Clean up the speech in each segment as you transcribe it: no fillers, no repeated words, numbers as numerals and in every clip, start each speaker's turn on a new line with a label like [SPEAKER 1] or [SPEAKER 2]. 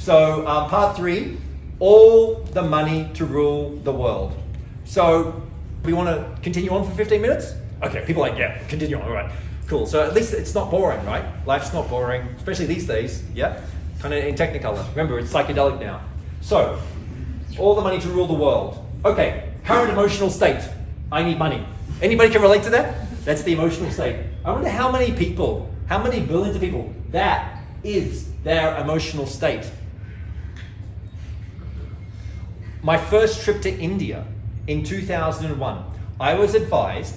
[SPEAKER 1] So part 3, all the money to rule the world. So we want to continue on for 15 minutes? Okay, people are like, yeah, continue on, all right. Cool, so at least it's not boring, right? Life's not boring, especially these days, yeah? Kind of in Technicolor. Remember, it's psychedelic now. So, all the money to rule the world. Okay, current emotional state. I need money. Anybody can relate to that? That's the emotional state. I wonder how many people, how many billions of people, that is their emotional state. My first trip to India in 2001, I was advised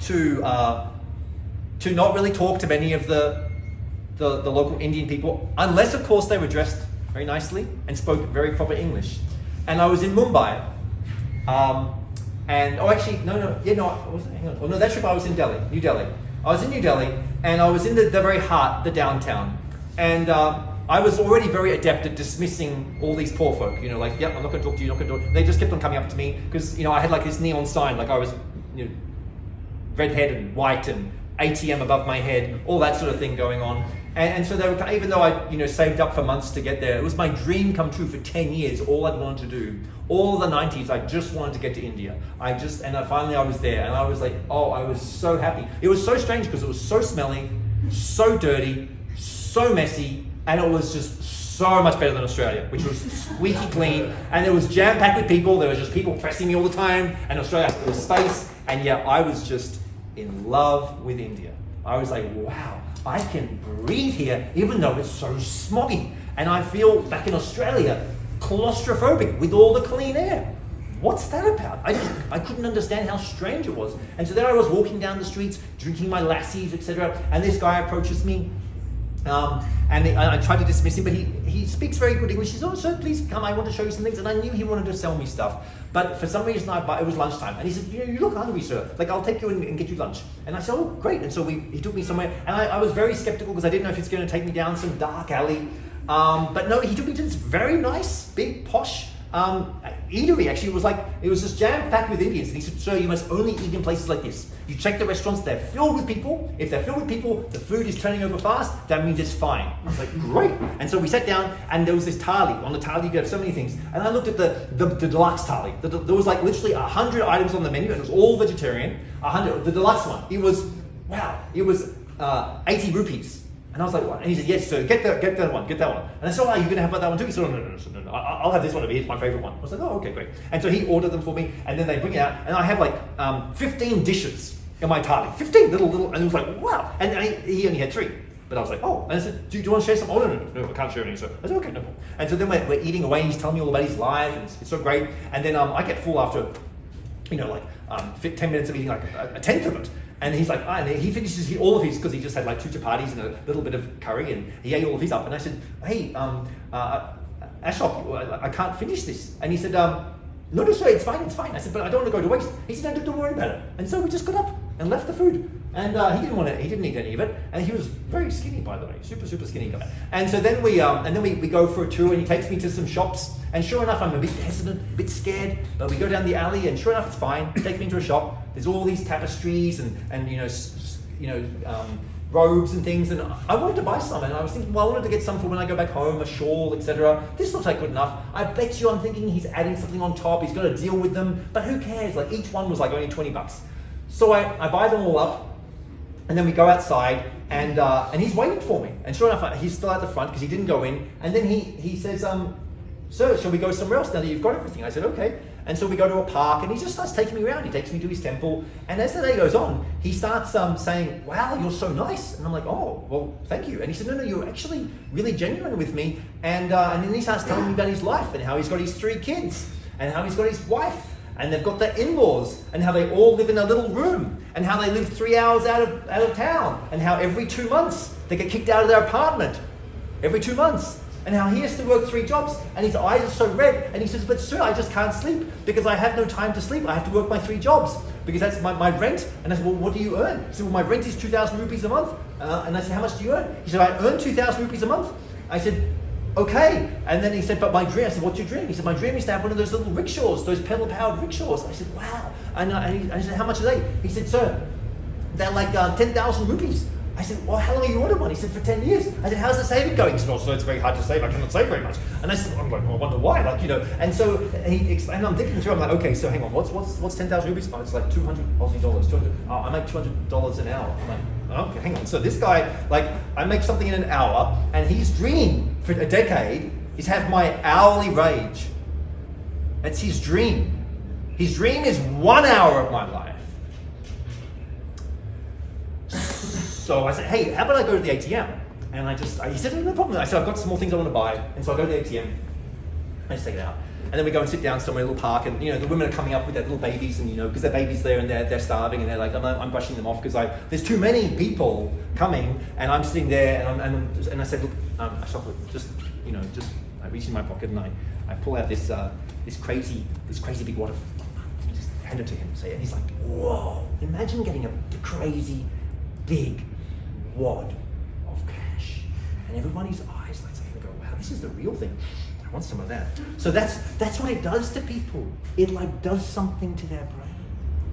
[SPEAKER 1] to not really talk to many of the local Indian people, unless of course they were dressed very nicely and spoke very proper English. And I was in Mumbai, hang on. That trip I was in Delhi, New Delhi. I was in New Delhi, and I was in the very heart, the downtown. And I was already very adept at dismissing all these poor folk, like, yep, I'm not gonna talk to you, not gonna talk. They just kept on coming up to me, because, I had like this neon sign, like I was, redhead and white and ATM above my head, all that sort of thing going on. And so they were, even though I saved up for months to get there, it was my dream come true for 10 years, all I'd wanted to do. All the 90s, I just wanted to get to India. Finally I was there, and I was like, oh, I was so happy. It was so strange because it was so smelly, so dirty, so messy, and it was just so much better than Australia, which was squeaky clean, and it was jam-packed with people. There was just people pressing me all the time, and Australia had was space, and yeah, I was just in love with India. I was like, wow, I can breathe here even though it's so smoggy. And I feel back in Australia claustrophobic with all the clean air. What's that about? I couldn't understand how strange it was. And so then I was walking down the streets, drinking my lassies, etc. And this guy approaches me. And I tried to dismiss him, but he speaks very good English. He says, oh, sir, please come, I want to show you some things. And I knew he wanted to sell me stuff. But for some reason, it was lunchtime. And he said, you look hungry, sir. Like, I'll take you and get you lunch. And I said, oh, great. And so he took me somewhere. And I was very skeptical because I didn't know if he's going to take me down some dark alley. But no, he took me to this very nice, big, posh eatery. Actually, it was just jam-packed with Indians. And he said, sir, you must only eat in places like this. You check the restaurants, they're filled with people. If they're filled with people, the food is turning over fast, that means it's fine. I was like, great. And so we sat down, and there was this thali. On the thali, you could have so many things. And I looked at the deluxe thali. There was like literally 100 items on the menu, and it was all vegetarian. 100, the deluxe one. It was 80 rupees. And I was like, what? And he said, yes, sir, get that one. And I said, oh, are you going to have that one too? He said, no, I'll have this one over here, it's my favorite one. I was like, oh, okay, great. And so he ordered them for me, and then they bring it out, and I have like 15 dishes in my thali. 15 little, and it was like, wow. And he only had 3. But I was like, oh. And I said, do you want to share some? Oh, no, I can't share anything. So I said, okay, no problem. And so then we're eating away, and he's telling me all about his life, and it's so great. And then I get full after, 10 minutes of eating like a tenth of it. And he's like, and he finishes all of his, because he just had like 2 chapatis and a little bit of curry, and he ate all of his up. And I said, hey, Ashok, I can't finish this. And he said, no, sir, it's fine. I said, but I don't want to go to waste. He said, no, don't worry about it. And so we just got up and left the food. And he didn't eat any of it. And he was very skinny, by the way, super, super skinny guy. And so then we go for a tour, and he takes me to some shops. And sure enough, I'm a bit hesitant, a bit scared, but we go down the alley, and sure enough, it's fine. He takes me into a shop. There's all these tapestries and robes and things, and I wanted to buy some, and I was thinking, well, I wanted to get some for when I go back home, a shawl, etc. This looks like good enough. I bet you I'm thinking he's adding something on top, he's got to deal with them, but who cares? Like, each one was like only 20 bucks. So I buy them all up, and then we go outside, and he's waiting for me. And sure enough, he's still at the front because he didn't go in. And then he says, sir, shall we go somewhere else now that you've got everything? I said, okay. And so we go to a park, and he just starts taking me around. He takes me to his temple. And as the day goes on, he starts saying, wow, you're so nice. And I'm like, oh, well, thank you. And he said, no, you're actually really genuine with me. And then he starts telling me about his life and how he's got his 3 kids and how he's got his wife. And they've got their in-laws, and how they all live in a little room, and how they live 3 hours out of town, and how every 2 months they get kicked out of their apartment. Every 2 months. And how he has to work 3 jobs, and his eyes are so red, and he says, but sir, I just can't sleep because I have no time to sleep. I have to work my 3 jobs because that's my rent. And I said, well, what do you earn? He said, well, my rent is 2,000 rupees a month. And I said, how much do you earn? He said, I earn 2,000 rupees a month. I said, okay. And then he said, but my dream, I said, what's your dream? He said, my dream is to have one of those little rickshaws, those pedal-powered rickshaws. I said, wow. And I said, how much are they? He said, sir, they're like 10,000 rupees. I said, well, how long are you ordered one? He said, for 10 years. I said, how's the saving going? He said, oh, so it's very hard to save. I cannot save very much. And I said, I'm like, well, I wonder why. Like, and so he explained, I'm thinking through, I'm like, okay, so hang on, what's 10,000 rupees? Oh, it's like 200 Aussie dollars. 200. Oh, I make $200 an hour. I'm like, okay, hang on. So this guy, like, I make something in an hour, and his dream for a decade is have my hourly wage. That's his dream. His dream is 1 hour of my life. So I said, hey, how about I go to the ATM? And he said, no problem. I said, I've got some more things I want to buy. And so I go to the ATM, I just take it out. And then we go and sit down somewhere, a little park, and the women are coming up with their little babies, and because their baby's there and they're starving, and they're like, I'm brushing them off because there's too many people coming, and I'm sitting there, and I said, look, chocolate, I reach in my pocket and I pull out this crazy big wad of, just hand it to him, and he's like, whoa, imagine getting a crazy big wad of cash, and everybody's eyes lights up and go, wow, this is the real thing. I want some of that. So that's what it does to people. It like does something to their brain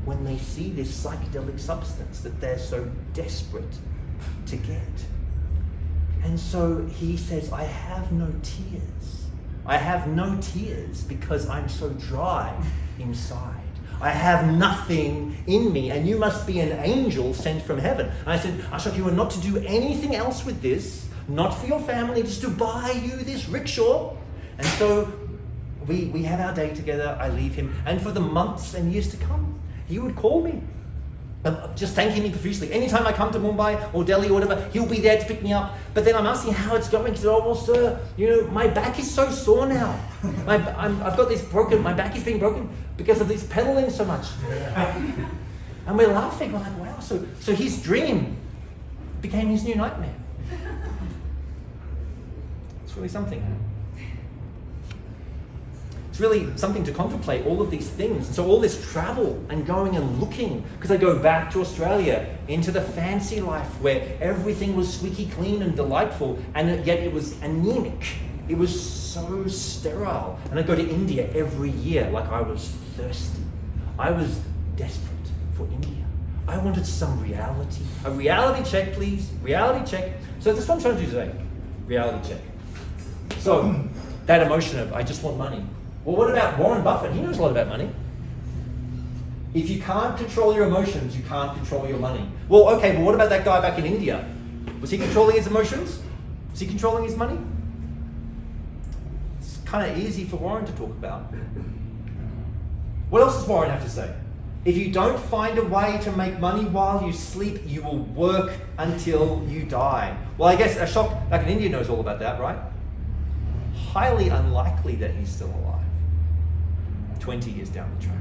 [SPEAKER 1] when they see this psychedelic substance that they're so desperate to get. And so he says, I have no tears. I have no tears because I'm so dry inside. I have nothing in me, and you must be an angel sent from heaven. And I said, Ashok, you are not to do anything else with this, not for your family, just to buy you this rickshaw. And so we have our day together, I leave him, and for the months and years to come, he would call me, just thanking me profusely. Anytime I come to Mumbai or Delhi or whatever, he'll be there to pick me up. But then I'm asking how it's going. He said, oh, well, sir, my back is so sore now. I've got this broken, my back is being broken because of this pedaling so much. And we're laughing, we're like, wow. So his dream became his new nightmare. It's really something. It's really something to contemplate, all of these things. And so all this travel and going and looking, because I go back to Australia into the fancy life where everything was squeaky clean and delightful, and yet it was anemic. It was so sterile. And I go to India every year like I was thirsty. I was desperate for India. I wanted some reality. A reality check, please. Reality check. So that's what I'm trying to do today. Reality check. So that emotion of, I just want money. Well, what about Warren Buffett? He knows a lot about money. If you can't control your emotions, you can't control your money. Well, okay, but what about that guy back in India? Was he controlling his emotions? Was he controlling his money? It's kind of easy for Warren to talk about. What else does Warren have to say? If you don't find a way to make money while you sleep, you will work until you die. Well, I guess Ashok back in India knows all about that, right? Highly unlikely that he's still alive 20 years down the track.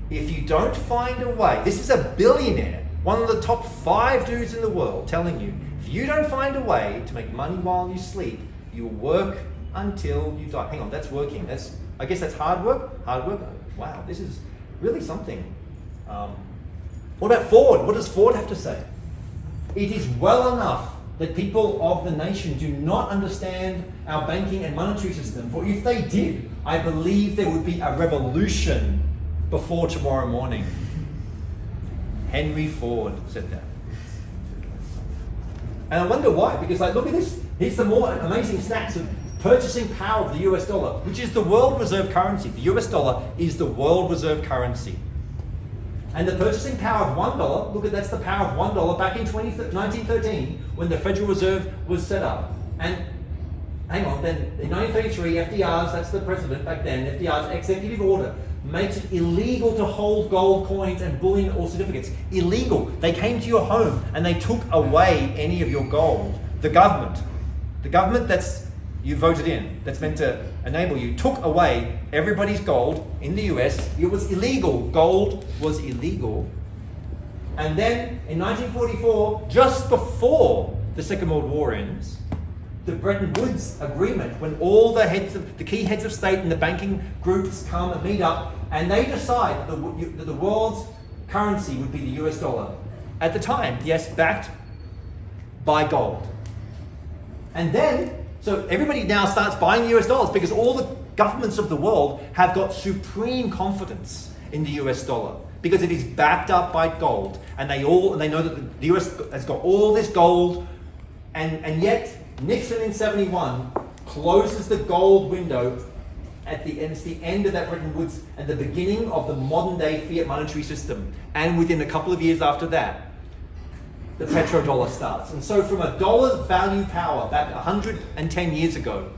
[SPEAKER 1] If you don't find a way, this is a billionaire, one of the top 5 dudes in the world, telling you, if you don't find a way to make money while you sleep, you will work until you die. Hang on, that's working. I guess that's hard work? Hard work? Wow, this is really something. What about Ford? What does Ford have to say? It is well enough that people of the nation do not understand our banking and monetary system. For if they did, I believe there would be a revolution before tomorrow morning. Henry Ford said that. And I wonder why, because look at this. Here's some more amazing stats of purchasing power of the US dollar, which is the world reserve currency. The US dollar is the world reserve currency. And the purchasing power of $1, look at that's the power of $1 back in 1913 when the Federal Reserve was set up. And hang on, then in 1933, FDR's, that's the president back then, FDR's executive order makes it illegal to hold gold coins and bullion or certificates. Illegal. They came to your home and they took away any of your gold. The government that's you voted in, that's meant to enable you, took away everybody's gold in the US. It was illegal. Gold was illegal. And then in 1944, just before the Second World War ends, the Bretton Woods Agreement, when all the key heads of state and the banking groups come and meet up, and they decide that the world's currency would be the US dollar. At the time, yes, backed by gold. And then, so everybody now starts buying US dollars because all the governments of the world have got supreme confidence in the US dollar. because it is backed up by gold, and they know that the US has got all this gold, and yet Nixon in 71 closes the gold window at the end. It's the end of that Bretton Woods and the beginning of the modern day fiat monetary system. And within a couple of years after that, the petrodollar starts. And so from a dollar value power back 110 years ago,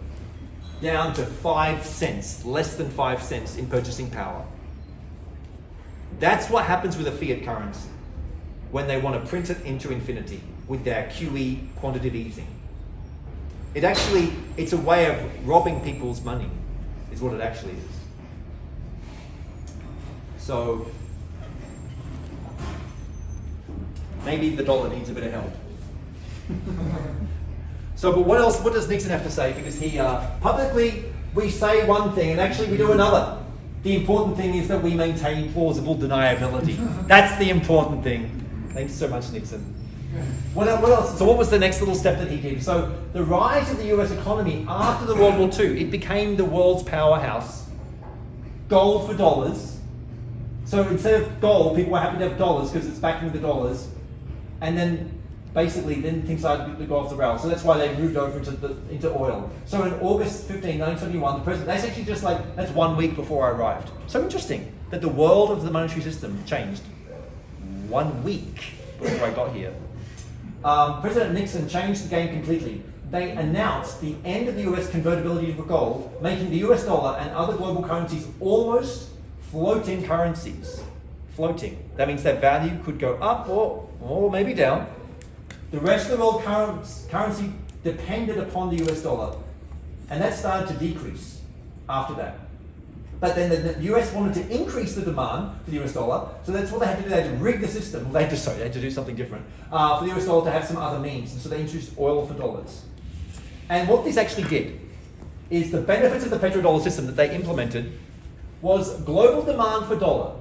[SPEAKER 1] down to 5 cents, less than 5 cents in purchasing power. That's what happens with a fiat currency when they want to print it into infinity with their QE, quantitative easing. It's a way of robbing people's money, is what it actually is. So maybe the dollar needs a bit of help. So, but what else? What does Nixon have to say? Because he publicly, we say one thing and actually we do another. The important thing is that we maintain plausible deniability. That's the important thing. Thanks so much, Nixon. What else? So what was the next little step that he did? So the rise of the US economy after the World War II, it became the world's powerhouse. Gold for dollars. So instead of gold, people were happy to have dollars because it's backing the dollars. And then basically things started to go off the rails. So that's why they moved over into oil. So in August 15, 1971, the president, that's actually just that's 1 week before I arrived. So interesting that the world of the monetary system changed 1 week before I got here. President Nixon changed the game completely. They announced the end of the US convertibility for gold, making the US dollar and other global currencies almost floating currencies. Floating. That means their value could go up or maybe down. The rest of the world currency depended upon the US dollar, and that started to decrease after that. But then the US wanted to increase the demand for the US dollar, so that's what they had to do. They had to rig the system. They had to do something different for the US dollar to have some other means, and so they introduced oil for dollars. And what this actually did is the benefits of the petrodollar system that they implemented was global demand for dollar.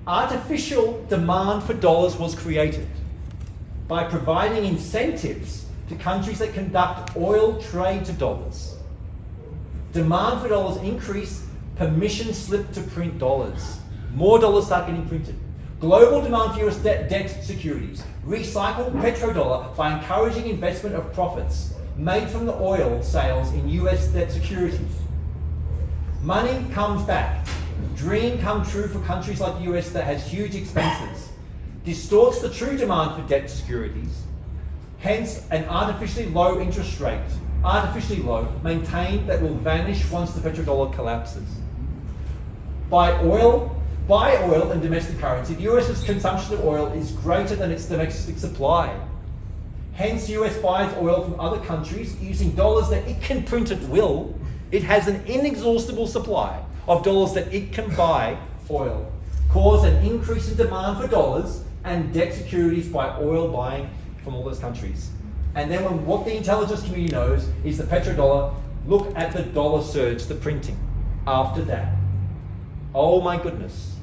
[SPEAKER 1] Artificial demand for dollars was created by providing incentives to countries that conduct oil trade to dollars. Demand for dollars increased, permission slipped to print dollars. More dollars start getting printed. Global demand for US debt securities. Recycle petrodollar by encouraging investment of profits made from the oil sales in US debt securities. Money comes back. Dream come true for countries like the US that has huge expenses. Distorts the true demand for debt securities. Hence, an artificially low interest rate, maintained that will vanish once the petrodollar collapses. Buy oil and domestic currency. The US's consumption of oil is greater than its domestic supply. Hence, US buys oil from other countries using dollars that it can print at will. It has an inexhaustible supply of dollars that it can buy oil. Cause an increase in demand for dollars and debt securities by oil buying from all those countries. And then what the intelligence community knows is the petrodollar. Look at the dollar surge, the printing after that. Oh my goodness.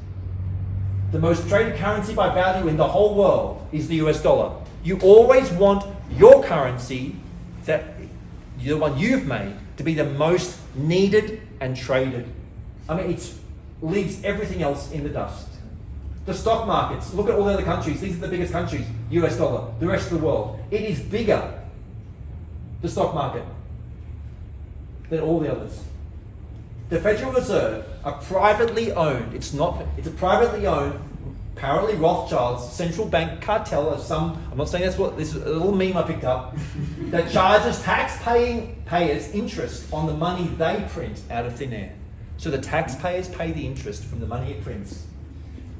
[SPEAKER 1] The most traded currency by value in the whole world is the US dollar. You always want your currency, the one you've made, to be the most needed and traded. I mean, it leaves everything else in the dust. The stock markets, look at all the other countries. These are the biggest countries, US dollar, the rest of the world. It is bigger, the stock market, than all the others. The Federal Reserve are privately owned. It's a privately owned, apparently Rothschild's central bank cartel of some, I'm not saying that's what, this is a little meme I picked up, that charges tax-paying payers interest on the money they print out of thin air. So the taxpayers pay the interest from the money it prints.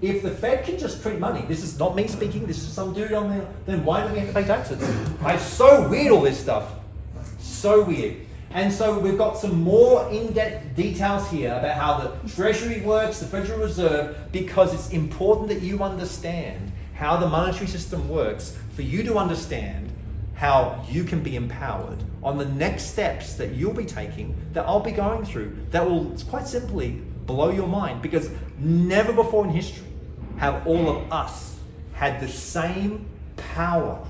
[SPEAKER 1] If the Fed can just print money, this is not me speaking, this is some dude on there, then why do we have to pay taxes? It's so weird, all this stuff. So weird. And so we've got some more in-depth details here about how the Treasury works, the Federal Reserve, because it's important that you understand how the monetary system works for you to understand how you can be empowered on the next steps that you'll be taking, that I'll be going through, that will quite simply blow your mind, because never before in history have all of us had the same power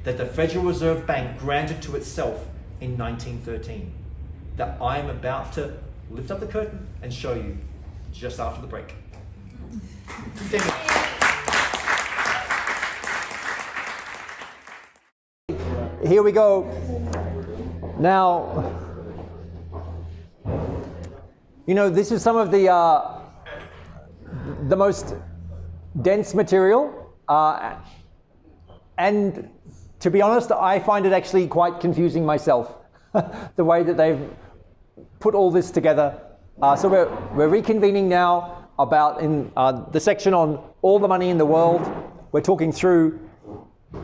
[SPEAKER 1] that the Federal Reserve Bank granted to itself in 1913, that I'm about to lift up the curtain and show you just after the break. Here we go. Now, you know, this is some of the most dense material, and to be honest, I find it actually quite confusing myself, the way that they've put all this together. So we're reconvening now about in the section on all the money in the world. We're talking through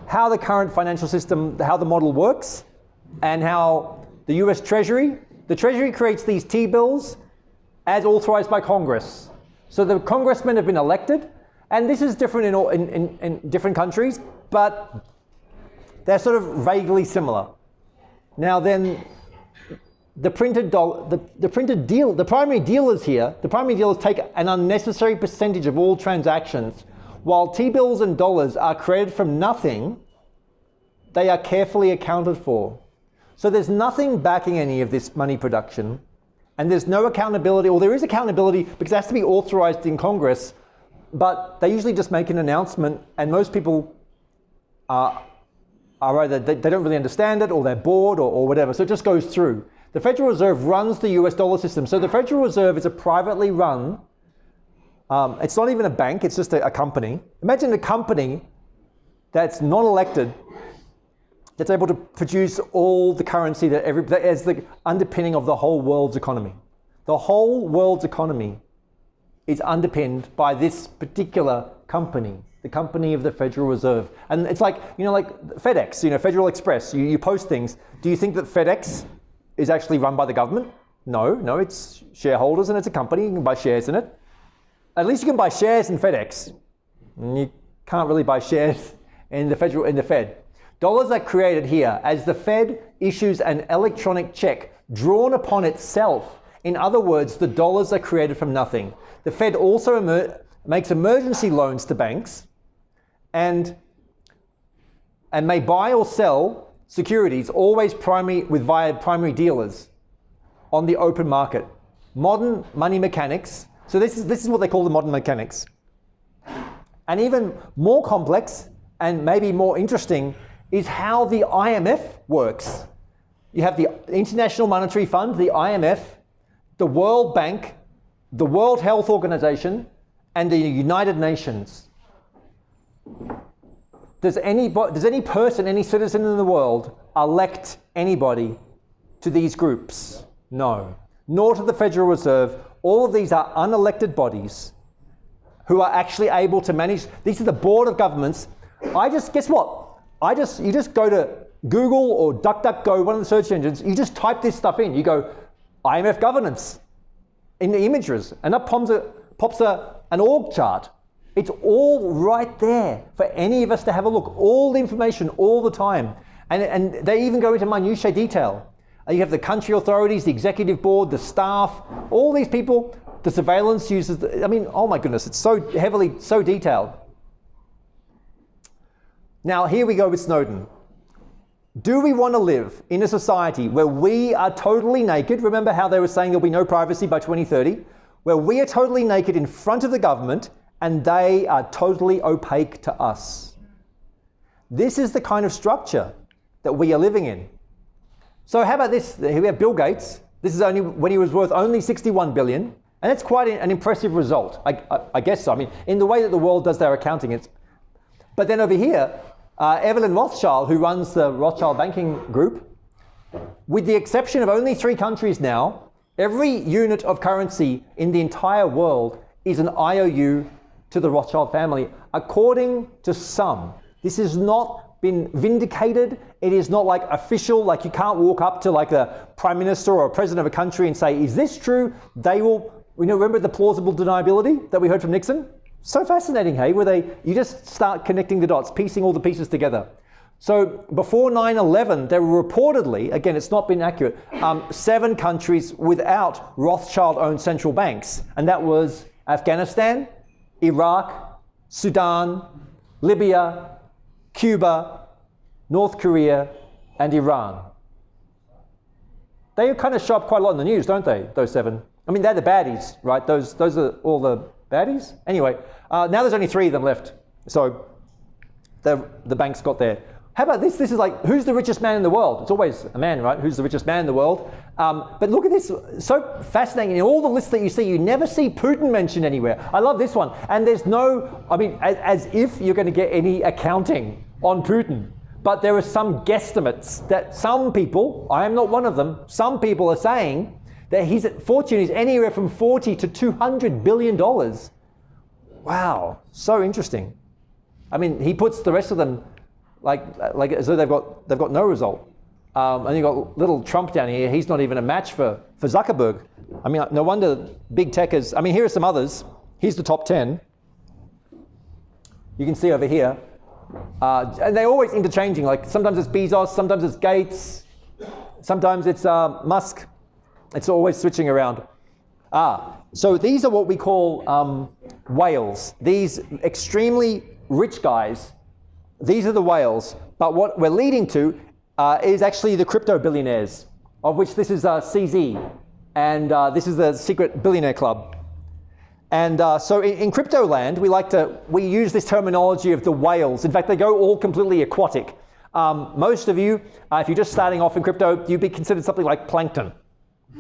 [SPEAKER 1] how the current financial system, how the model works, and how the US Treasury creates these T-bills as authorized by Congress. So the congressmen have been elected, and this is different in different countries, but they're sort of vaguely similar. Now then, the primary dealers take an unnecessary percentage of all transactions. While T-bills and dollars are created from nothing, they are carefully accounted for. So there's nothing backing any of this money production, and there's no accountability, or there is accountability because it has to be authorized in Congress, but they usually just make an announcement, and most people are either, they don't really understand it, or they're bored, or whatever, so it just goes through. The Federal Reserve runs the US dollar system. So the Federal Reserve is a privately run, it's not even a bank, it's just a company. Imagine a company that's not elected, that's able to produce all the currency that is the underpinning of the whole world's economy. The whole world's economy is underpinned by this particular company, the company of the Federal Reserve. And it's like, you know, like FedEx, you know, Federal Express, you post things. Do you think that FedEx is actually run by the government? No, it's shareholders and it's a company, you can buy shares in it. At least you can buy shares in FedEx. You can't really buy shares in the Fed. Dollars are created here as the Fed issues an electronic check drawn upon itself. In other words, the dollars are created from nothing. The Fed also makes emergency loans to banks and may buy or sell securities, always via primary dealers on the open market. Modern money mechanics. So this is what they call the modern mechanics. And even more complex and maybe more interesting is how the IMF works. You have the International Monetary Fund, the IMF, the World Bank, the World Health Organization, and the United Nations. Does any person, any citizen in the world elect anybody to these groups? No. Nor to the Federal Reserve. All of these are unelected who are actually able to manage. These are the board of governments. Guess what? You just go to Google or DuckDuckGo, one of the search engines, you just type this stuff in. You go, IMF governance in the images, and up pops an org chart. It's all right there for any of us to have a look. All the information, all the time. And they even go into minutiae detail. You have the country authorities, the executive board, the staff, all these people, the surveillance users. Oh my goodness, it's so detailed. Now, here we go with Snowden. Do we want to live in a society where we are totally naked? Remember how they were saying there'll be no privacy by 2030? Where we are totally naked in front of the government and they are totally opaque to us. This is the kind of structure that we are living in. So how about this? Here we have Bill Gates. This is only when he was worth only 61 billion. And it's quite an impressive result. I guess so. In the way that the world does their accounting, but then over here, Evelyn Rothschild, who runs the Rothschild banking group, with the exception of only 3 countries now, every unit of currency in the entire world is an IOU to the Rothschild family, according to some. This has not been vindicated. It is not like official, like you can't walk up to like a prime minister or a president of a country and say, is this true? They will, remember the plausible deniability that we heard from Nixon? So fascinating, hey, you just start connecting the dots, piecing all the pieces together. So before 9/11, there were reportedly, again, it's not been accurate, 7 countries without Rothschild-owned central banks. And that was Afghanistan, Iraq, Sudan, Libya, Cuba, North Korea, and Iran. They kind of show up quite a lot in the news, don't they, those 7? They're the baddies, right? Those are all the baddies. Anyway, now there's only 3 of them left. So the banks got there. How about this? This is like, who's the richest man in the world? It's always a man, right? Who's the richest man in the world? But look at this, so fascinating. In all the lists that you see, you never see Putin mentioned anywhere. I love this one. And there's no, I mean, as if you're going to get any accounting on Putin. But there are some guesstimates that some people, I am not one of them, some people are saying that his fortune is anywhere from $40 to $200 billion. Wow, so interesting. I mean, he puts the rest of them like as though they've got no result. And you've got little Trump down here. He's not even a match for Zuckerberg. I mean, no wonder big tech is. I mean, here are some others. Here's the top 10. You can see over here. And they're always interchanging. Like sometimes it's Bezos, sometimes it's Gates, sometimes it's Musk. It's always switching around. So these are what we call whales. These extremely rich guys. These are the whales, but what we're leading to is actually the crypto billionaires, of which this is CZ, and this is the secret billionaire club. And so in crypto land, we use this terminology of the whales. In fact, they go all completely aquatic. Most of you, if you're just starting off in crypto, you'd be considered something like plankton.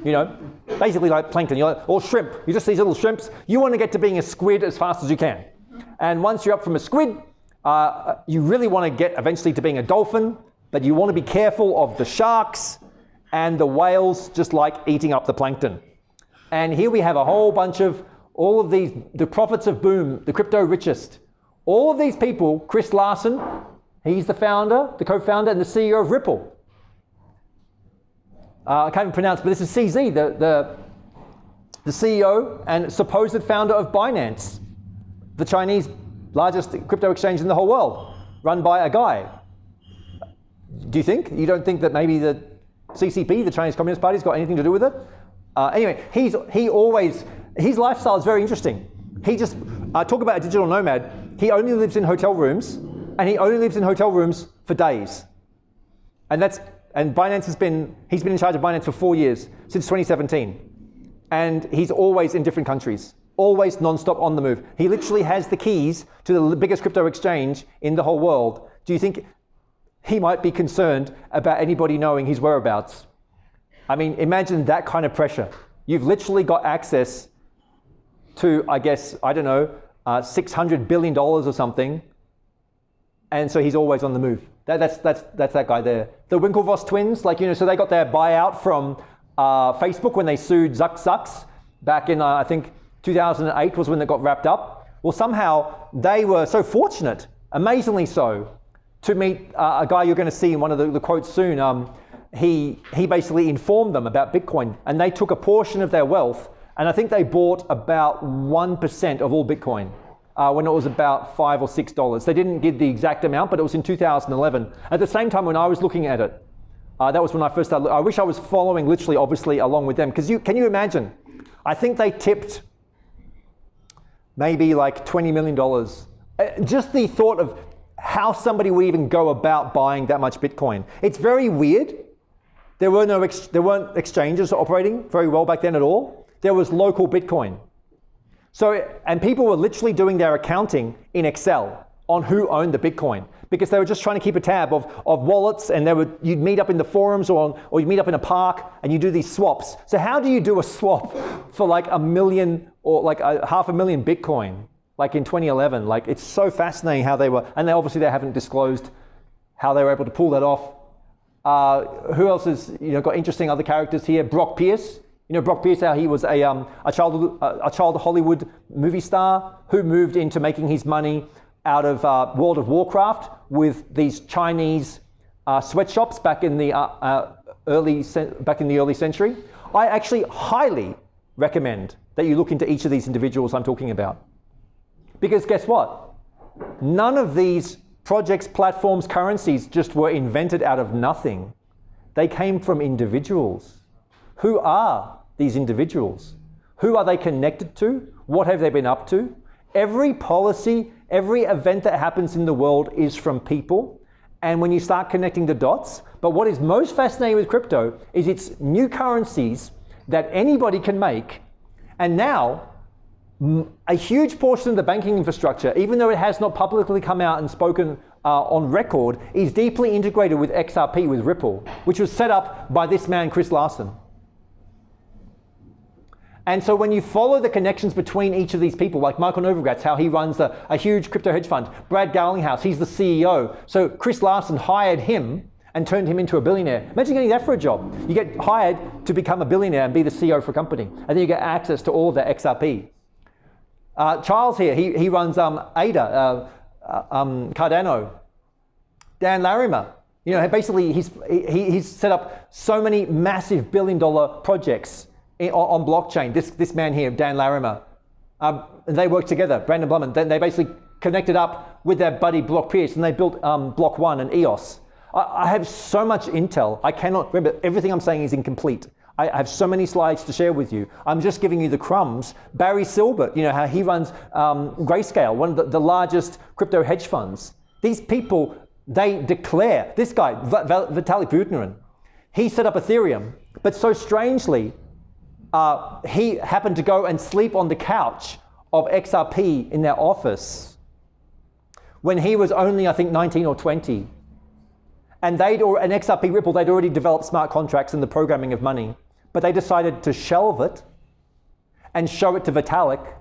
[SPEAKER 1] You know, basically like plankton, or shrimp. You're just these little shrimps. You want to get to being a squid as fast as you can. And once you're up from a squid, you really want to get eventually to being a dolphin, but you want to be careful of the sharks and the whales just like eating up the plankton. And here we have a whole bunch of all of these, the prophets of boom, the crypto richest. All of these people, Chris Larsen, he's the founder, the co-founder and the CEO of Ripple. I can't even pronounce, but this is CZ, the CEO and supposed founder of Binance, the Chinese largest crypto exchange in the whole world, run by a guy. Do you think? You don't think that maybe the CCP, the Chinese Communist Party, has got anything to do with it? Anyway, his lifestyle is very interesting. He just, talk about a digital nomad, he only lives in hotel rooms, and he only lives in hotel rooms for days. And Binance he's been in charge of Binance for 4 years, since 2017. And he's always in different countries. Always non-stop on the move. He literally has the keys to the biggest crypto exchange in the whole world. Do you think he might be concerned about anybody knowing his whereabouts? I mean, imagine that kind of pressure. You've literally got access to, I guess, I don't know, $600 billion or something. And so he's always on the move. That's that guy there. The Winklevoss twins, so they got their buyout from Facebook when they sued Zucks back in, I think, 2008 was when they got wrapped up. Well, somehow they were so fortunate, amazingly so, to meet a guy you're going to see in one of the quotes soon. He basically informed them about Bitcoin, and they took a portion of their wealth, and I think they bought about 1% of all Bitcoin when it was about $5 or $6. They didn't give the exact amount, but it was in 2011. At the same time, when I was looking at it, that was when I first started. I wish I was following literally, obviously, along with them, because can you imagine? I think they tipped maybe like $20 million. Just the thought of how somebody would even go about buying that much Bitcoin. It's very weird. There weren't exchanges operating very well back then at all. There was local Bitcoin. And people were literally doing their accounting in Excel on who owned the Bitcoin, because they were just trying to keep a tab of wallets, and you'd meet up in the forums or you'd meet up in a park and you do these swaps. So how do you do a swap for like 1 million or like 500,000 Bitcoin, like in 2011? Like, it's so fascinating how they were, and they haven't disclosed how they were able to pull that off. Who else has got interesting other characters here? Brock Pierce. Brock Pierce, how he was a child Hollywood movie star who moved into making his money out of World of Warcraft with these Chinese sweatshops back in the early century. I actually highly recommend that you look into each of these individuals I'm talking about, because guess what? None of these projects, platforms, currencies just were invented out of nothing. They came from individuals. Who are these individuals? Who are they connected to? What have they been up to? Every policy, every event that happens in the world is from people. And when you start connecting the dots, but what is most fascinating with crypto is it's new currencies that anybody can make. And now
[SPEAKER 2] A huge portion of the banking infrastructure, even though it has not publicly come out and spoken on record, is deeply integrated with XRP, with Ripple, which was set up by this man, Chris Larsen. And so when you follow the connections between each of these people, like Michael Novogratz, how he runs a huge crypto hedge fund, Brad Garlinghouse, he's the CEO. So Chris Larsen hired him and turned him into a billionaire. Imagine getting that for a job. You get hired to become a billionaire and be the CEO for a company. And then you get access to all of their XRP. Charles here, he runs ADA, Cardano. Dan Larimer, you know, basically he's set up so many massive billion-dollar projects on blockchain. This man here, Dan Larimer, they worked together. Brandon Blumman. They basically connected up with their buddy Block Pierce, and they built Block One and EOS. I have so much intel. I cannot remember. Everything I'm saying is incomplete. I have so many slides to share with you. I'm just giving you the crumbs. Barry Silbert, you know, how he runs Grayscale, one of the largest crypto hedge funds. These people, they declare, this guy, Vitalik Buterin, he set up Ethereum, but so strangely, he happened to go and sleep on the couch of XRP in their office when he was only, I think, 19 or 20. And an XRP Ripple, they'd already developed smart contracts and the programming of money, but they decided to shelve it and show it to Vitalik,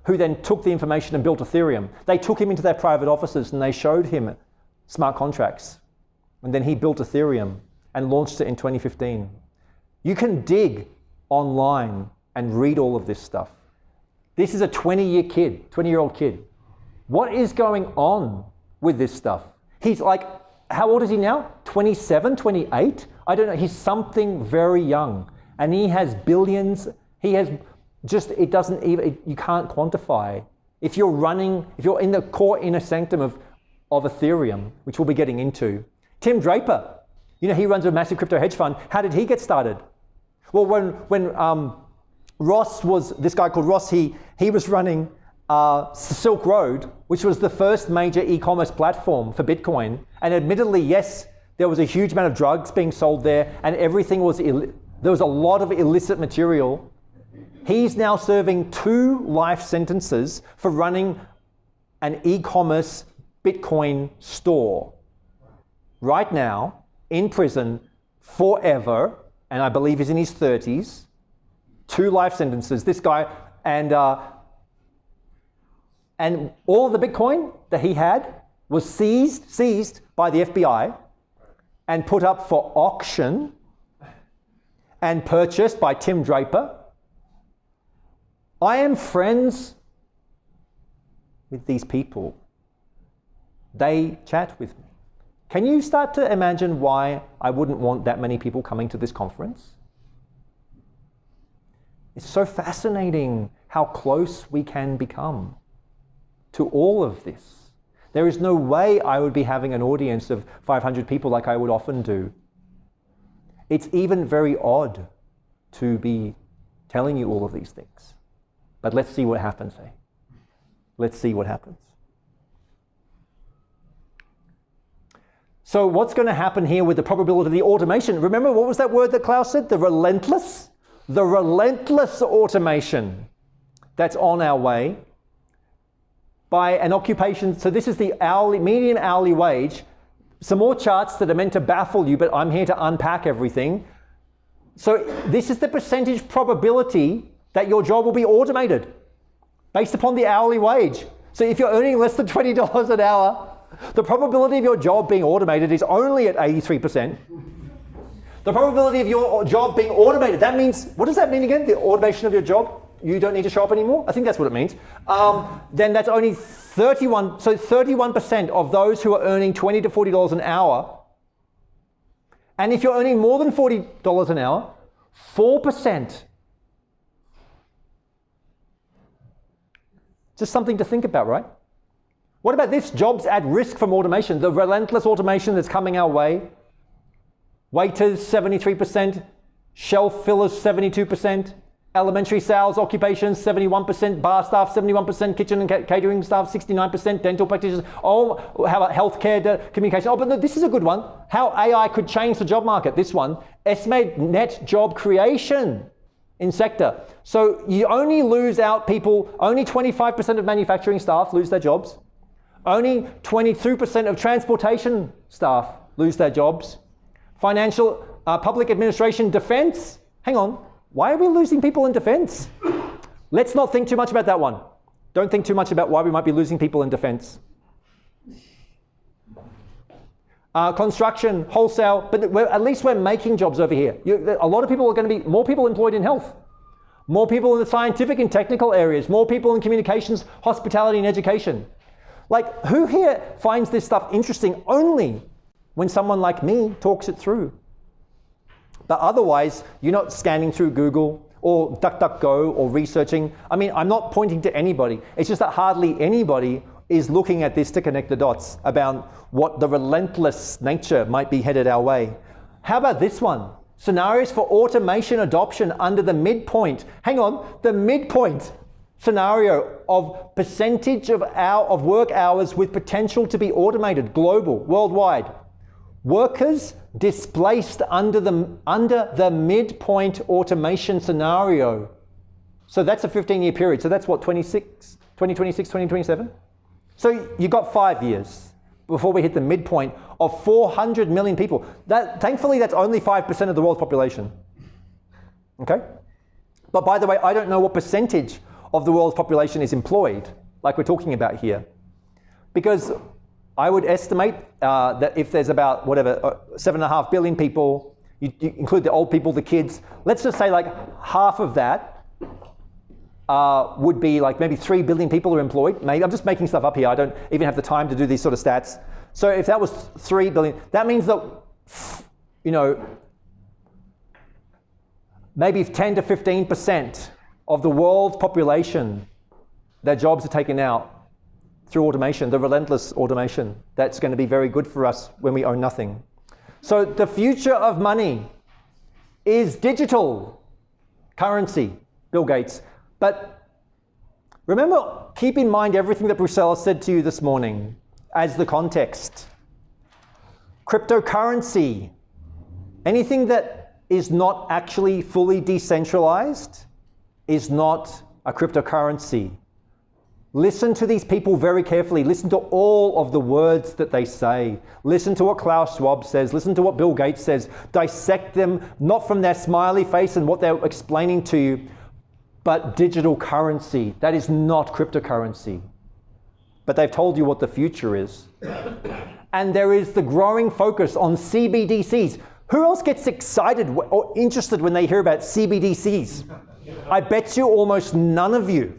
[SPEAKER 2] who then took the information and built Ethereum. They took him into their private offices and they showed him smart contracts. And then he built Ethereum and launched it in 2015. You can dig online and read all of this stuff. This is a 20-year-old kid. What is going on with this stuff? He's like, how old is he now? 27, 28? I don't know. He's something very young. And he has billions. He has just, it doesn't even, you can't quantify. If you're in the core inner sanctum of Ethereum, which we'll be getting into. Tim Draper, you know, he runs a massive crypto hedge fund. How did he get started? Well, when Ross was, this guy called Ross, he was running Silk Road, which was the first major e-commerce platform for Bitcoin. And admittedly, yes, there was a huge amount of drugs being sold there, and everything was, there was a lot of illicit material. He's now serving 2 life sentences for running an e-commerce Bitcoin store. Right now, in prison, forever, and I believe he's in his 30s, 2 life sentences. This guy, and all of the Bitcoin that he had was seized by the FBI and put up for auction and purchased by Tim Draper. I am friends with these people. They chat with me. Can you start to imagine why I wouldn't want that many people coming to this conference? It's so fascinating how close we can become to all of this. There is no way I would be having an audience of 500 people like I would often do. It's even very odd to be telling you all of these things. But let's see what happens, eh? Let's see what happens. So what's going to happen here with the probability of the automation? Remember, what was that word that Klaus said? The relentless? The relentless automation that's on our way by an occupation. So this is the median hourly wage. Some more charts that are meant to baffle you, but I'm here to unpack everything. So this is the percentage probability that your job will be automated based upon the hourly wage. So if you're earning less than $20 an hour, the probability of your job being automated is only at 83%. The probability of your job being automated, that means, what does that mean again? The automation of your job? You don't need to show up anymore? I think that's what it means. Then that's only 31, so 31% of those who are earning $20 to $40 an hour. And if you're earning more than $40 an hour, 4%. Just something to think about, right? What about this? Jobs at risk from automation, the relentless automation that's coming our way. Waiters, 73%. Shelf fillers, 72%. Elementary sales occupations, 71%. Bar staff, 71%. Kitchen and catering staff, 69%. Dental practitioners. Oh, how about healthcare communication? Oh, but this is a good one. How AI could change the job market. This one. Estimated net job creation in sector. So you only lose out people, only 25% of manufacturing staff lose their jobs. Only 22% of transportation staff lose their jobs. Financial, public administration, defense. Hang on, why are we losing people in defense? Let's not think too much about that one. Don't think too much about why we might be losing people in defense. Construction, wholesale, but at least we're making jobs over here. A lot of people are going to be, more people employed in health, more people in the scientific and technical areas, more people in communications, hospitality and education. Like, who here finds this stuff interesting only when someone like me talks it through? But otherwise, you're not scanning through Google or DuckDuckGo or researching. I mean, I'm not pointing to anybody. It's just that hardly anybody is looking at this to connect the dots about what the relentless nature might be headed our way. How about this one? Scenarios for automation adoption under the midpoint. Hang on, the midpoint scenario of percentage of work hours with potential to be automated, global, worldwide. Workers displaced under the midpoint automation scenario. So that's a 15-year period. So that's what, 2026, 2027? So you got 5 years before we hit the midpoint of 400 million people. Thankfully, that's only 5% of the world's population. Okay? But by the way, I don't know what percentage of the world's population is employed, like we're talking about here. Because I would estimate that if there's about, 7.5 billion people, you include the old people, the kids, let's just say like half of that would be like maybe 3 billion people are employed. Maybe I'm just making stuff up here. I don't even have the time to do these sort of stats. So if that was 3 billion, that means that, maybe 10 to 15% of the world's population, their jobs are taken out through automation, the relentless automation. That's going to be very good for us when we own nothing. So the future of money is digital currency, Bill Gates. But remember, keep in mind everything that Bruxelles said to you this morning as the context. Cryptocurrency, anything that is not actually fully decentralized is not a cryptocurrency. Listen to these people very carefully. Listen to all of the words that they say. Listen to what Klaus Schwab says. Listen to what Bill Gates says. Dissect them, not from their smiley face and what they're explaining to you, but digital currency. That is not cryptocurrency. But they've told you what the future is. And there is the growing focus on CBDCs. Who else gets excited or interested when they hear about CBDCs? I bet you almost none of you.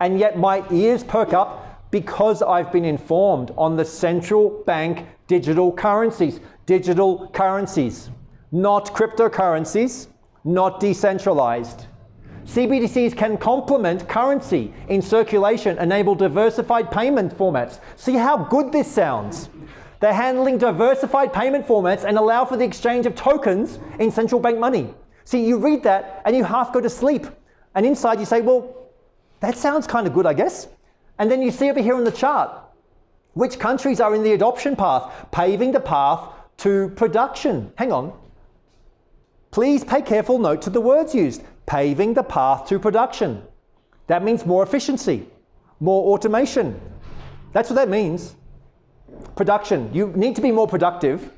[SPEAKER 2] And yet my ears perk up because I've been informed on the central bank digital currencies. Digital currencies, not cryptocurrencies, not decentralized. CBDCs can complement currency in circulation, enable diversified payment formats. See how good this sounds? They're handling diversified payment formats and allow for the exchange of tokens in central bank money. See, you read that and you half go to sleep. And inside you say, well, that sounds kind of good, I guess. And then you see over here on the chart, which countries are in the adoption path, paving the path to production. Hang on. Please pay careful note to the words used. Paving the path to production. That means more efficiency, more automation. That's what that means. Production. You need to be more productive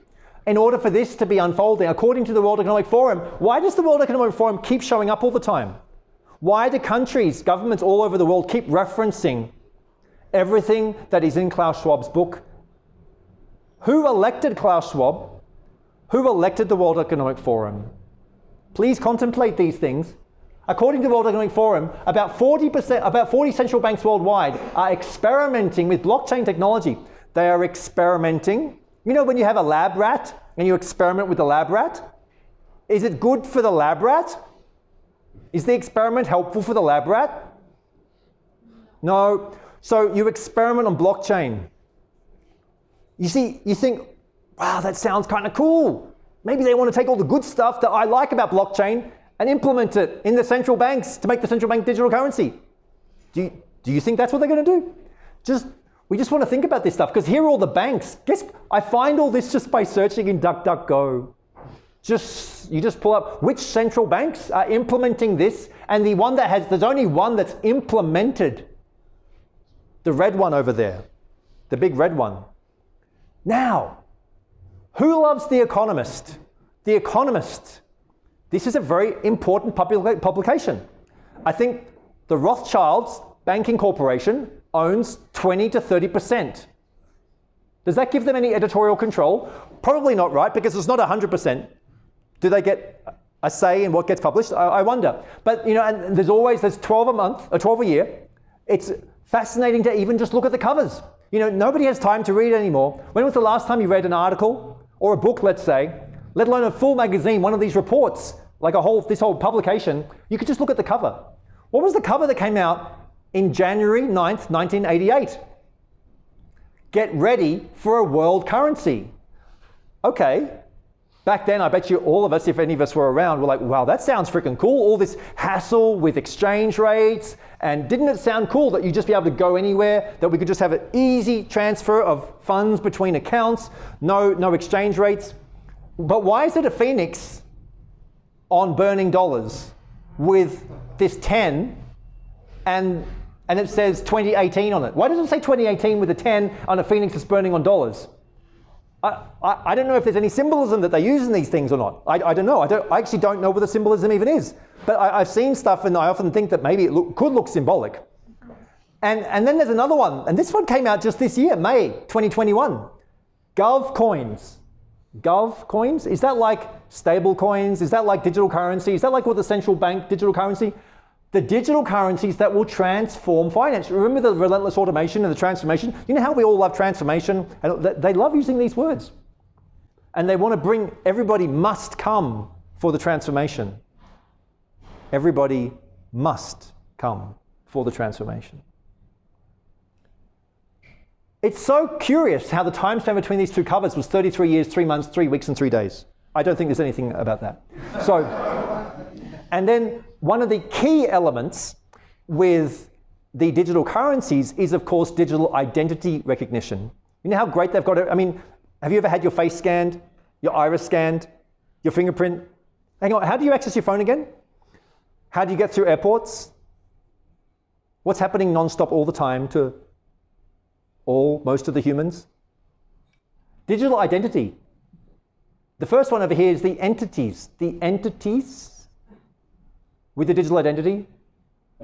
[SPEAKER 2] in order for this to be unfolding. According to the World Economic Forum, why does the World Economic Forum keep showing up all the time? Why do countries, governments all over the world keep referencing everything that is in Klaus Schwab's book? Who elected Klaus Schwab? Who elected the World Economic Forum? Please contemplate these things. According to the World Economic Forum, about 40 central banks worldwide are experimenting with blockchain technology. They are experimenting. You know when you have a lab rat and you experiment with the lab rat? Is it good for the lab rat? Is the experiment helpful for the lab rat? No. So you experiment on blockchain. You see, you think, wow, that sounds kind of cool. Maybe they want to take all the good stuff that I like about blockchain and implement it in the central banks to make the central bank digital currency. Do you think that's what they're going to do? We just want to think about this stuff because here are all the banks. I find all this just by searching in DuckDuckGo. You just pull up which central banks are implementing this, and the one that has, there's only one that's implemented. The red one over there, the big red one. Now, who loves The Economist? The Economist. This is a very important publication. I think the Rothschilds Banking Corporation owns 20 to 30%. Does that give them any editorial control? Probably not, right? Because it's not 100%. Do they get a say in what gets published? I wonder. But, and there's 12 a month, or 12 a year. It's fascinating to even just look at the covers. Nobody has time to read anymore. When was the last time you read an article or a book, let's say, let alone a full magazine, one of these reports, like this whole publication? You could just look at the cover. What was the cover that came out in January 9th, 1988? Get ready for a world currency. Okay. Back then, I bet you all of us, if any of us were around, were like, wow, that sounds freaking cool. All this hassle with exchange rates. And didn't it sound cool that you'd just be able to go anywhere, that we could just have an easy transfer of funds between accounts, no exchange rates? But why is it a phoenix on burning dollars with this 10 and it says 2018 on it? Why does it say 2018 with a 10 on a phoenix that's burning on dollars? I don't know if there's any symbolism that they use in these things or not. I don't know. I actually don't know what the symbolism even is. But I've seen stuff and I often think that maybe it could look symbolic. And then there's another one. And this one came out just this year, May 2021. Gov coins. Gov coins? Is that like stable coins? Is that like digital currency? Is that like what the central bank digital currency? The digital currencies that will transform finance. Remember the relentless automation and the transformation? You know how we all love transformation? And they love using these words. And they want to bring, everybody must come for the transformation. Everybody must come for the transformation. It's so curious how the time span between these two covers was 33 years, 3 months, 3 weeks, and 3 days. I don't think there's anything about that. So, and then one of the key elements with the digital currencies is, of course, digital identity recognition. You know how great they've got it? I mean, have you ever had your face scanned, your iris scanned, your fingerprint? Hang on, how do you access your phone again? How do you get through airports? What's happening non-stop all the time to most of the humans? Digital identity. The first one over here is the entities. The entities with the digital identity,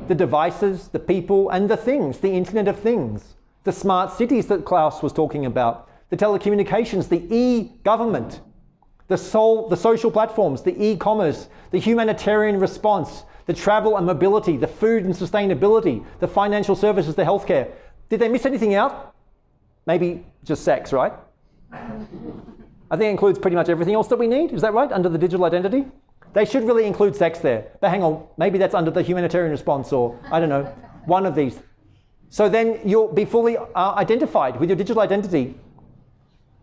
[SPEAKER 2] the devices, the people, and the things, the Internet of Things, the smart cities that Klaus was talking about, the telecommunications, the e-government, the social platforms, the e-commerce, the humanitarian response, the travel and mobility, the food and sustainability, the financial services, the healthcare. Did they miss anything out? Maybe just sex, right? I think it includes pretty much everything else that we need. Is that right, under the digital identity? They should really include sex there. But hang on, maybe that's under the humanitarian response or, I don't know, one of these. So then you'll be fully identified with your digital identity.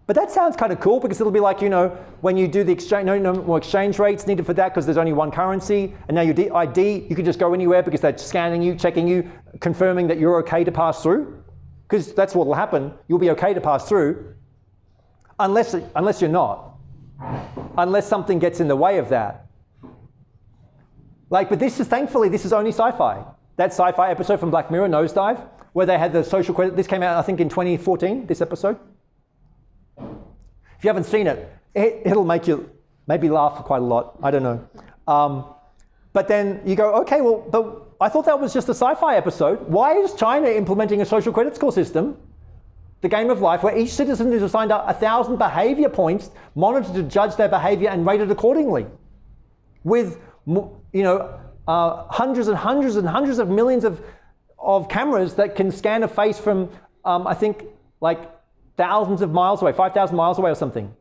[SPEAKER 2] But that sounds kind of cool because it'll be like, when you do the exchange, no more exchange rates needed for that because there's only one currency. And now your ID, you can just go anywhere because they're scanning you, checking you, confirming that you're okay to pass through. Because that's what will happen. You'll be okay to pass through unless you're not. Unless something gets in the way of that. But thankfully, this is only sci-fi. That sci-fi episode from Black Mirror, Nosedive, where they had the social credit. This came out, I think, in 2014, this episode. If you haven't seen it, it'll make you maybe laugh quite a lot. I don't know. But then you go, okay, well, but I thought that was just a sci-fi episode. Why is China implementing a social credit score system, the game of life, where each citizen is assigned 1,000 behavior points, monitored to judge their behavior and rated accordingly, with hundreds and hundreds and hundreds of millions of cameras that can scan a face from, I think, like thousands of miles away, 5,000 miles away or something,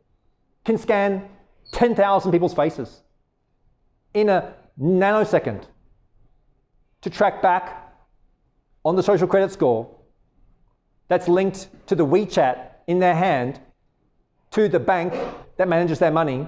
[SPEAKER 2] can scan 10,000 people's faces in a nanosecond to track back on the social credit score that's linked to the WeChat in their hand to the bank that manages their money,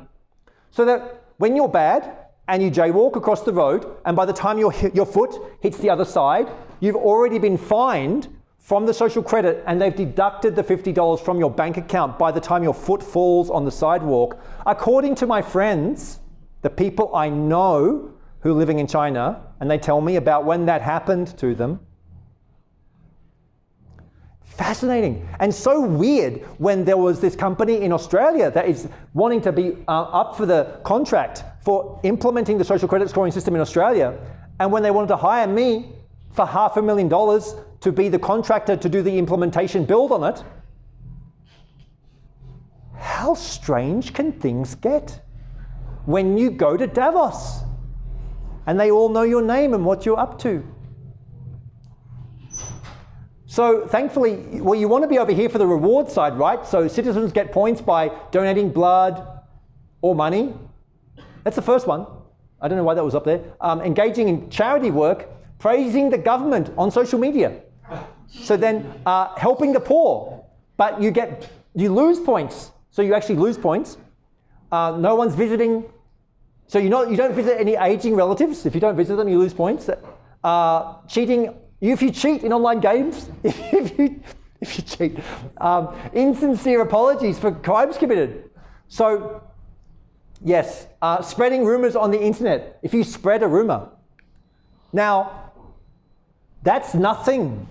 [SPEAKER 2] so that when you're bad and you jaywalk across the road, and by the time your foot hits the other side, you've already been fined from the social credit and they've deducted the $50 from your bank account by the time your foot falls on the sidewalk, according to my friends, the people I know who are living in China, and they tell me about when that happened to them. Fascinating. And so weird when there was this company in Australia that is wanting to be up for the contract for implementing the social credit scoring system in Australia. And when they wanted to hire me for $500,000 to be the contractor to do the implementation build on it, how strange can things get when you go to Davos and they all know your name and what you're up to? So thankfully, well, you want to be over here for the reward side, right? So citizens get points by donating blood or money. That's the first one. I don't know why that was up there. Engaging in charity work, praising the government on social media. So then helping the poor, but you lose points. So you actually lose points. No one's visiting. So you don't visit any aging relatives. If you don't visit them, you lose points. Cheating. If you cheat in online games, if you cheat, insincere apologies for crimes committed. So, yes, spreading rumors on the internet. If you spread a rumor. Now, that's nothing.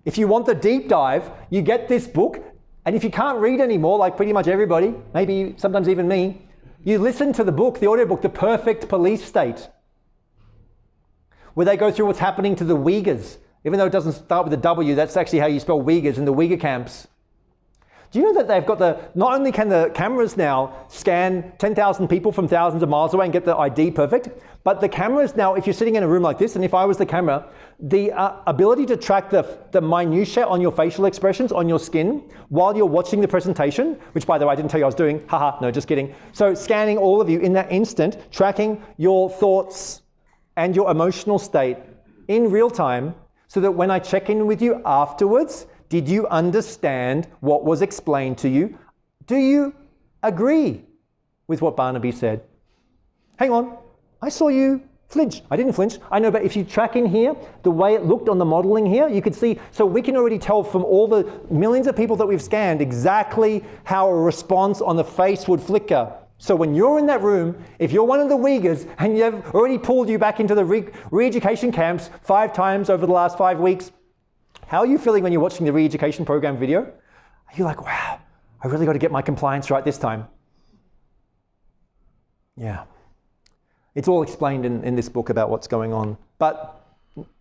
[SPEAKER 2] If you want the deep dive, you get this book, and if you can't read anymore, like pretty much everybody, maybe sometimes even me, you listen to the book, the audiobook, The Perfect Police State, where they go through what's happening to the Uyghurs. Even though it doesn't start with a W, that's actually how you spell Uyghurs in the Uyghur camps. Do you know that they've got not only can the cameras now scan 10,000 people from thousands of miles away and get the ID perfect, but the cameras now, if you're sitting in a room like this, and if I was the camera, the ability to track the minutiae on your facial expressions, on your skin, while you're watching the presentation, which by the way, I didn't tell you I was doing, haha, no, just kidding. So scanning all of you in that instant, tracking your thoughts and your emotional state in real time, so that when I check in with you afterwards, did you understand what was explained to you? Do you agree with what Barnaby said? Hang on, I saw you flinch. I didn't flinch. I know, but if you track in here, the way it looked on the modeling here, you could see, so we can already tell from all the millions of people that we've scanned exactly how a response on the face would flicker. So when you're in that room, if you're one of the Uyghurs and they've already pulled you back into the re-education camps 5 times over the last 5 weeks, how are you feeling when you're watching the re-education program video? Are you like, wow, I really got to get my compliance right this time? Yeah. It's all explained in this book about what's going on, but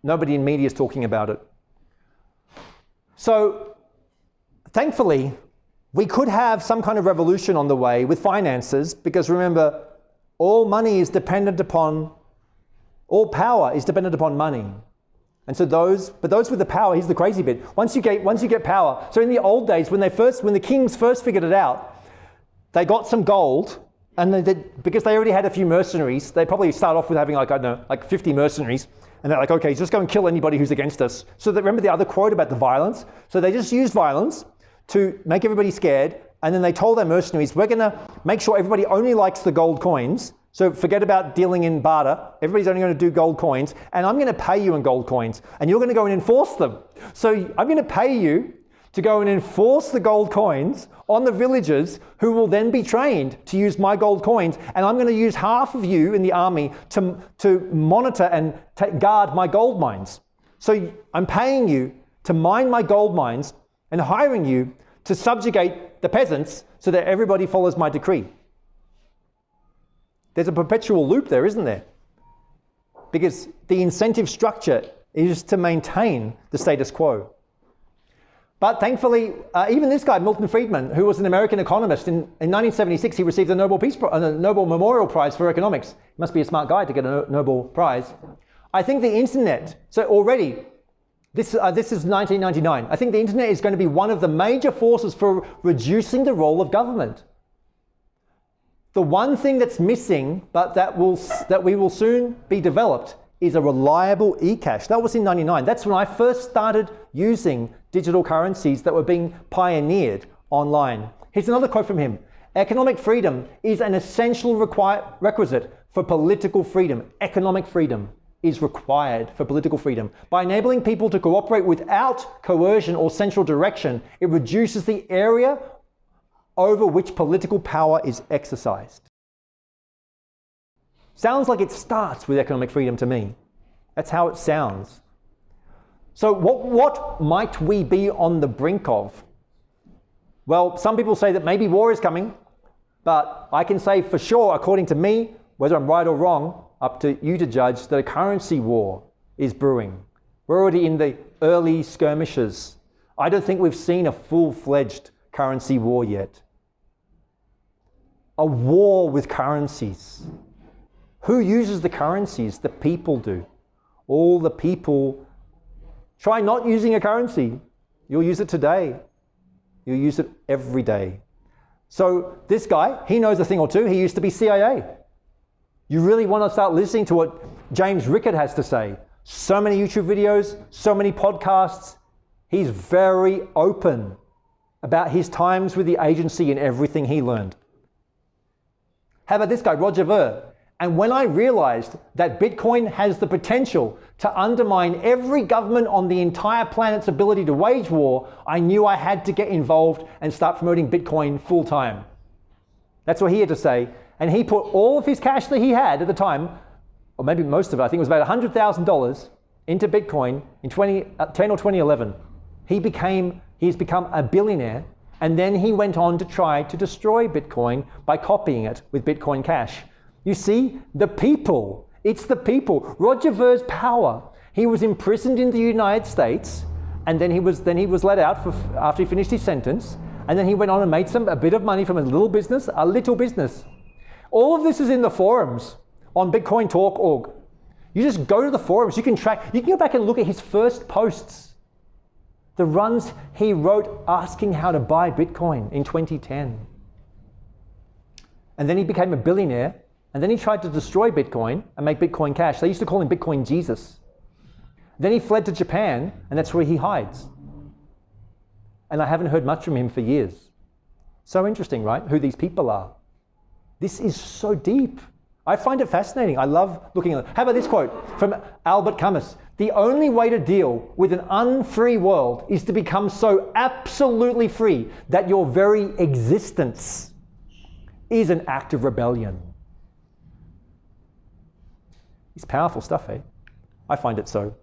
[SPEAKER 2] nobody in media is talking about it. So thankfully, we could have some kind of revolution on the way with finances, because remember, all power is dependent upon money. And so those with the power, here's the crazy bit. Once you get power, so in the old days, when the kings first figured it out, they got some gold, and because they already had a few mercenaries, they probably start off with having like 50 mercenaries, and they're like, okay, just go and kill anybody who's against us. So remember the other quote about the violence? So they just used violence to make everybody scared, and then they told their mercenaries, we're gonna make sure everybody only likes the gold coins, so forget about dealing in barter, everybody's only gonna do gold coins, and I'm gonna pay you in gold coins, and you're gonna go and enforce them. So I'm gonna pay you to go and enforce the gold coins on the villagers, who will then be trained to use my gold coins, and I'm gonna use half of you in the army to monitor and guard my gold mines. So I'm paying you to mine my gold mines and hiring you to subjugate the peasants so that everybody follows my decree. There's a perpetual loop there, isn't there? Because the incentive structure is to maintain the status quo. But thankfully, even this guy, Milton Friedman, who was an American economist, in 1976, he received the Nobel Memorial Prize for Economics. He must be a smart guy to get a Nobel Prize. I think the internet, so already, this is 1999. I think the internet is going to be one of the major forces for reducing the role of government. The one thing that's missing, but that we will soon be developed, is a reliable e-cash. That was in 99. That's when I first started using digital currencies that were being pioneered online. Here's another quote from him. Economic freedom is an essential requisite for political freedom. Economic freedom. is required for political freedom. By enabling people to cooperate without coercion or central direction, it reduces the area over which political power is exercised. Sounds like it starts with economic freedom to me. That's how it sounds. So what might we be on the brink of? Well, some people say that maybe war is coming, but I can say for sure, according to me, whether I'm right or wrong, up to you to judge, that a currency war is brewing. We're already in the early skirmishes. I don't think we've seen a full-fledged currency war yet. A war with currencies. Who uses the currencies? The people do. All the people try not using a currency. You'll use it today. You'll use it every day. So this guy, he knows a thing or two. He used to be CIA. You really want to start listening to what James Rickett has to say. So many YouTube videos, so many podcasts. He's very open about his times with the agency and everything he learned. How about this guy, Roger Ver? And when I realized that Bitcoin has the potential to undermine every government on the entire planet's ability to wage war, I knew I had to get involved and start promoting Bitcoin full time. That's what he had to say. And he put all of his cash that he had at the time, or maybe most of it, I think it was about $100,000 into Bitcoin in 2010 or 2011. He's become a billionaire, and then he went on to try to destroy Bitcoin by copying it with Bitcoin Cash. You see, the people, it's the people. Roger Ver's power. He was imprisoned in the United States, and then he was let out after he finished his sentence, and then he went on and made a bit of money from a little business. All of this is in the forums on BitcoinTalk.org. You just go to the forums, you can go back and look at his first posts, the runs he wrote asking how to buy Bitcoin in 2010. And then he became a billionaire, and then he tried to destroy Bitcoin and make Bitcoin Cash. They used to call him Bitcoin Jesus. Then he fled to Japan, and that's where he hides. And I haven't heard much from him for years. So interesting, right? Who these people are. This is so deep. I find it fascinating. I love looking at it. How about this quote from Albert Camus? The only way to deal with an unfree world is to become so absolutely free that your very existence is an act of rebellion. It's powerful stuff, eh? I find it so.